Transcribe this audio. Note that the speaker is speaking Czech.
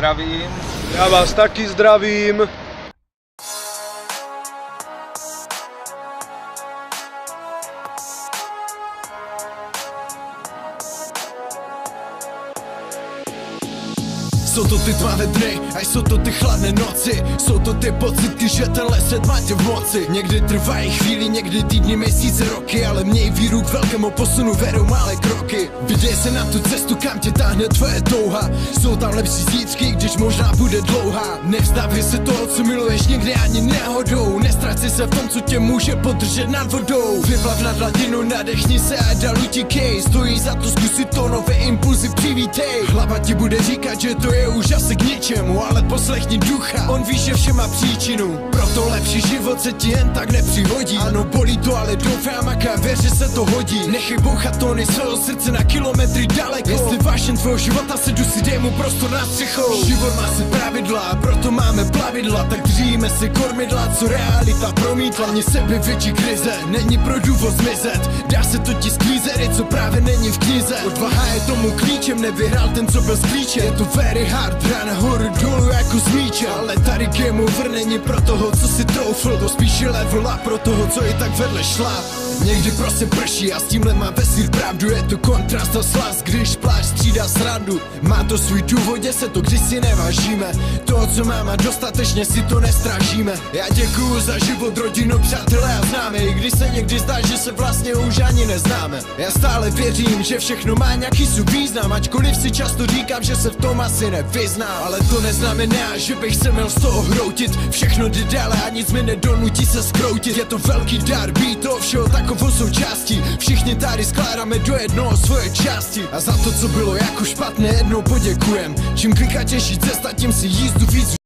zdravím. Já vás taky zdravím. Jsou to ty tmavé dny, a jsou to ty chladné noci. Jsou to ty pocity, že tenhle svět má tě v moci. Někdy trvají chvíli, někdy týdny, měsíce, roky, ale měj víru k velkému posunu, vedou malé kroky. Vydej se na tu cestu, kam tě táhne tvoje touha. Jsou tam lepší zítřky, když možná bude dlouhá. Nevzdávej se toho, co miluješ, nikdy ani náhodou. Nestrať se v tom, co tě může podržet nad vodou. Vyplav nad hladinu, nadechni se a dál utíkej. Stojí za to zkusit to, nové impulzy přivítej. Hlava ti bude říkat, že to je už asi k ničemu, ale poslechni ducha, on ví, že vše má příčinu. Proto lepší život se ti jen tak nepřihodí. Ano, bolí to, ale doufám a věř, že se to hodí. Nechej bouchat tóny svého srdce na kilometry daleko. Jestli vášen tvého života se dusí, dej mu prostor na střechou. Život má si pravidla, proto máme plavidla. Tak držíme si kormidla, co realita promítla. Mě sebe větší krize, není pro důvod zmizet. Dá se totiž sklízet, co právě není v knize. Odvaha je tomu klíčem, nevyhrál ten, co byl z klíče. Je to very hard, hra nahoru dolů jako z míče. Ale tady game over není pro toho, co si troufl. To spíše level up pro toho, co i tak vedle šlap. Někdy prostě prší a s tímhle má vesmír pravdu. Je to kontrast a slas, když pláč střídá srandu. Má to svůj důvod, se to když si nevážíme. To, co mám a dostatečně si to nestrážíme. Já děkuju za život, rodinu, přátelé a známe. I když se někdy zdá, že se vlastně už ani neznáme. Já stále věřím, že všechno má nějaký svůj význam. Ačkoliv si často říkám, že se v tom asi nevyznám. Ale to neznamená, že bych se měl z toho hroutit. Všechno jde dále a nic mi nedonutí se zkroutit. Je to velký dar, být to všeho takovou součástí. Všichni tady skládáme do jednoho svoje části. A za to, co bylo jako špatné, jednou poděkujem. Čím klikatější cesta, tím si jízdu víc